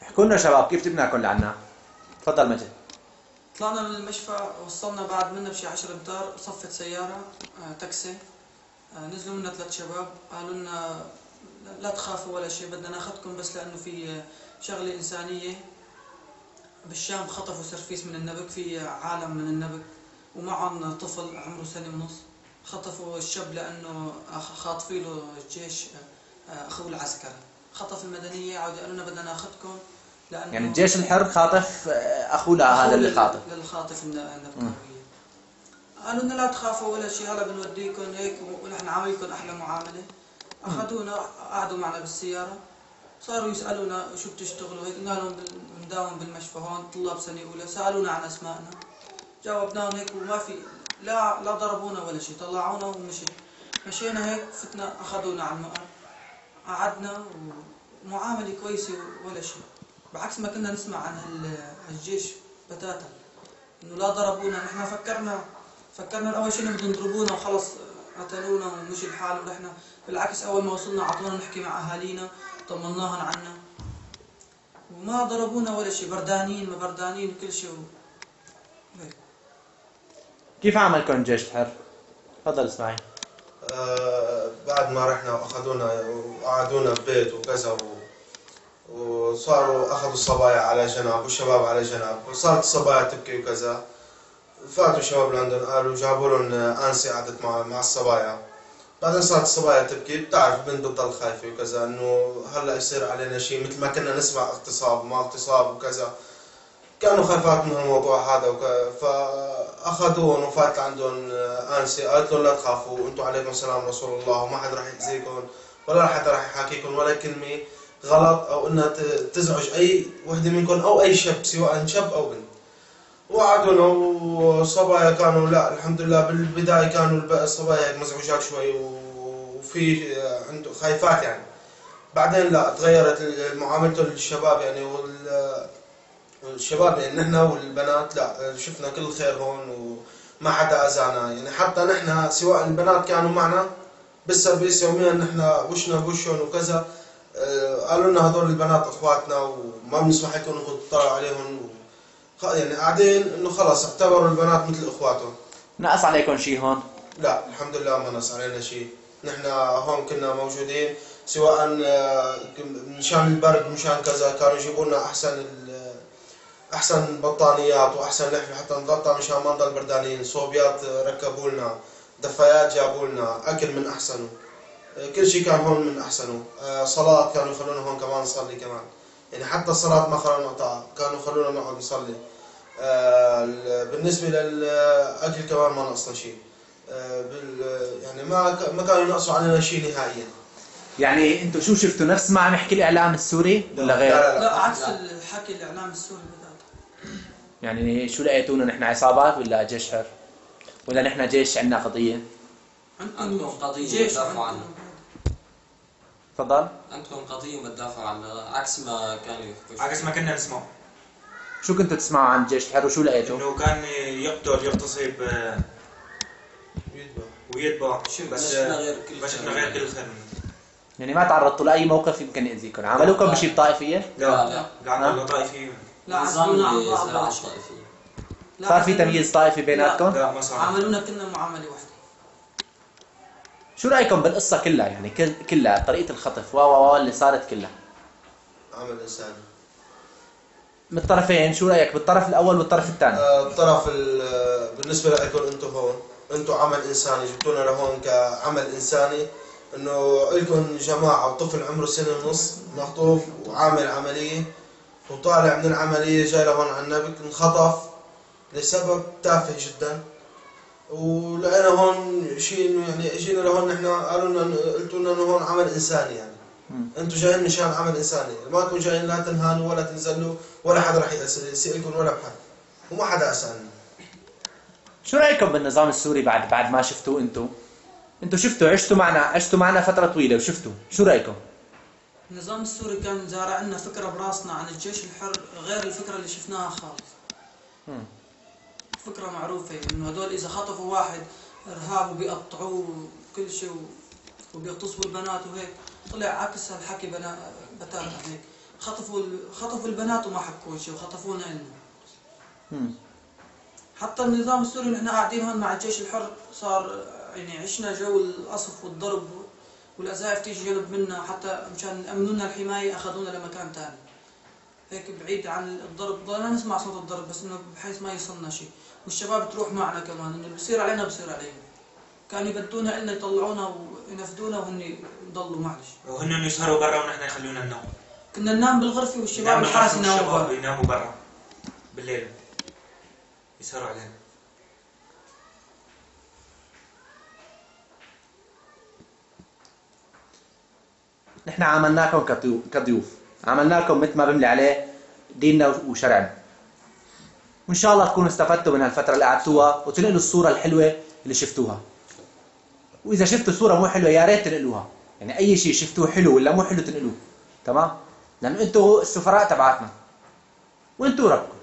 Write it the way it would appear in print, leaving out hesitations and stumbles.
احكوا لنا شباب كيف جبناكم لعنا؟ تفضل مجد. طلعنا من المشفى، وصلنا بعد منا بشي 10 امتار، صفت سيارة تاكسي. نزلوا منا 3 شباب، قالوا لنا لا تخافوا ولا شيء، بدنا ناخذكم بس لأنه في شغلة إنسانية. بالشام خطفوا سرفيس من النبك، في عالم من النبك ومعهم طفل عمره 1.5 سنة. خطفوا الشاب لأنه خاطفي له الجيش، أخوه العسكري خطف المدنية. عودوا قالوا لنا بدنا ناخذكم لأنه يعني الجيش الحر خاطف اخوه هذا اللي خاطف للخاطف النبكاوية. قالوا لنا لا تخافوا ولا شيء، هلا بنوديكم هيك ونحن عاملكم أحلى معاملة. أخذونا قعدوا معنا بالسيارة، صاروا يسألونا شو بتشتغلوا هيك، قلنا لهم بنداوم بالمشفى هون، طلاب سنة أولى. سألونا عن أسمائنا، جاوبناهم هيك وما في لا ضربونا ولا شيء، طلعونا مشينا هيك، فتنا أخذونا على المقر، قعدنا ومعاملة كويسة ولا شيء، بعكس ما كنا نسمع عن الجيش بتاتا إنه لا ضربونا. نحن فكرنا أول شيء بدهم يضربونا وخلص قتلونا ومشي الحال، ونحن بالعكس أول ما وصلنا عطونا نحكي مع أهالينا، طمناهم عنا وما ضربونا ولا شيء، بردانين ما بردانين وكل شيء هيك. كيف عملكم الجيش الحر؟ تفضل اسماعيل. بعد ما رحنا واخذونا وقعدونا ببيت وكذا وصاروا اخذوا الصبايا على جنب والشباب على جنب، وصارت الصبايا تبكي وكذا. فاتوا الشباب لندن، قالوا جابوا لهم انسه قعدت مع الصبايا. بعدين صارت الصبايا تبكي، بتعرف بنت بتضل خايفه وكذا انه هلا يصير علينا شيء، مثل ما كنا نسمع اغتصاب وما اغتصاب وكذا. كانوا خايفات من الموضوع هذا فاخذوهم وفات عندهم انسه قالت لهم لا تخافوا، انتم عليكم السلام رسول الله، وما حد راح يأذيكم ولا حدا راح يحاكيكم ولا كلمه غلط او انها تزعج اي وحده منكم او اي شاب، سواء شاب او بنت. وقعدونا والصبايا كانوا لا الحمد لله بالبدايه كانوا الصبايا هيك مزعوجات شوي وفي عنده خايفات يعني. بعدين لا تغيرت معاملته للشباب يعني والشباب يعني نحن والبنات لا شفنا كل خير هون وما حدا اذانا يعني. حتى نحن سواء البنات كانوا معنا بالسرفيس يوميا نحن وشنا بوشهم وكذا. قالوا لنا هذول البنات اخواتنا وما بنسمح لكم انكم تطلعوا عليهم يعني قاعدين انه خلص اعتبروا البنات مثل اخواتهم. نقص عليكم شيء هون؟ لا الحمد لله ما نقص علينا شيء. نحن هون كنا موجودين سواء مشان البرد مشان كذا، كانوا يجيبوا لنا احسن بطانيات واحسن لحفه حتى نغطى مشان ما نضل بردانين، صوبيات ركبوا لنا، دفايات جابوا لنا، اكل من احسنه، كل شيء كان هون من احسنه. صلاه كانوا يخلونا هون كمان نصلي كمان يعني، حتى الصلاه ما خلونا نقطعها، كانوا يخلونا نقعد نصلي. بالنسبه للاكل كمان ما نقصنا شيء. يعني ما كانوا ينقصوا علينا شيء نهائيا. يعني انتم شو شفتوا نفس ما عم يحكي الاعلام السوري ولا غير؟ لا عكس الحكي الاعلام السوري بدأت. يعني شو لقيتونا نحن عصابات ولا جيش حر؟ ولا نحن جيش عندنا قضيه؟ عندكم قضيه تدافعوا عنها. تفضل. عندكم قضيه بتدافعوا عنها عكس ما كانوا يحكوا، عكس ما كنا نسمع. شو كنتوا تسمعوا عن الجيش الحر وشو لقيتوا؟ انه كان يقتل يغتصب ويتبع، بس ما شفنا غير كل خير منه. يعني ما تعرضتوا لاي موقف يمكن يأذيكم؟ عملوكم بشيء بطائفيه؟ لا قعدوا طائفيه. لا عملونا عن بعض ولا شيء. صار في تمييز طائفي بيناتكم؟ لا ما صار. عملونا كنا معامله واحده. شو رايكم بالقصه كلها يعني كلها طريقه الخطف اللي صارت كلها؟ عمل انساني من الطرفين. شو رايك بالطرف الاول والطرف الثاني؟ الطرف بالنسبه لكم انتم هون، انتم عمل انساني جبتونا لهون كعمل انساني، انه لكم جماعه وطفل عمره 1.5 سنة مخطوف وعامل عمليه وطالع من العمليه جاي لهون على النبك انخطف لسبب تافه جدا. ولقينا هون شيء انه يعني اجينا لهون نحن قالوا لنا قلتوا لنا انه هون عمل انساني يعني. انتم جايين مشان عمل انساني، ما انتم جايين لا تنهانوا ولا تنزلوا ولا حدا راح يسألكم ولا بحد، وما حدا اسالنا. شو رايكم بالنظام السوري بعد ما شفتوه انتم شفتوا عشتوا معنا فتره طويله وشفتوا، شو رايكم؟ النظام السوري كان زارع لنا فكره براسنا عن الجيش الحر غير الفكره اللي شفناها خالص. فكره معروفه انه هدول اذا خطفوا واحد ارهاب وبيقطعوه كل شيء وبيغتصبوا البنات وهيك، طلع عكس هالحكي بتاتا هيك. خطفوا البنات وما حكوا شيء وخطفونا إلنا. مم. حتى النظام السوري نحن قاعدين هون مع الجيش الحر صار يعني عشنا جو القصف والضرب والأزايف تيجي جنب منا، حتى مشان يأمنوا لنا الحماية أخذونا لمكان ثاني هيك بعيد عن الضرب، ضلنا نسمع صوت الضرب بس إنه بحيث ما يصلنا شيء، والشباب تروح معنا كمان، إنه اللي بصير علينا بصير علينا. كانوا يبدونا إلنا يطلعونا وينفذونا وهن يضلوا معلش. وهن يسهروا برا ونحن يخلونا ننام. كنا ننام بالغرفة والشباب الحارس يناموا برا. يناموا برا بالليل يسهروا علينا. نحن عاملناكم كضيوف، عاملناكم مثل ما بملي عليه ديننا وشرعنا. وإن شاء الله تكونوا استفدتوا من هالفترة اللي قعدتوها وتنقلوا الصورة الحلوة اللي شفتوها. وإذا شفتوا صورة مو حلوة يا ريت تنقلوها، يعني أي شيء شفتوه حلو ولا مو حلو تنقلوه، تمام؟ لأنه أنتوا السفراء تبعاتنا وأنتوا ربكم.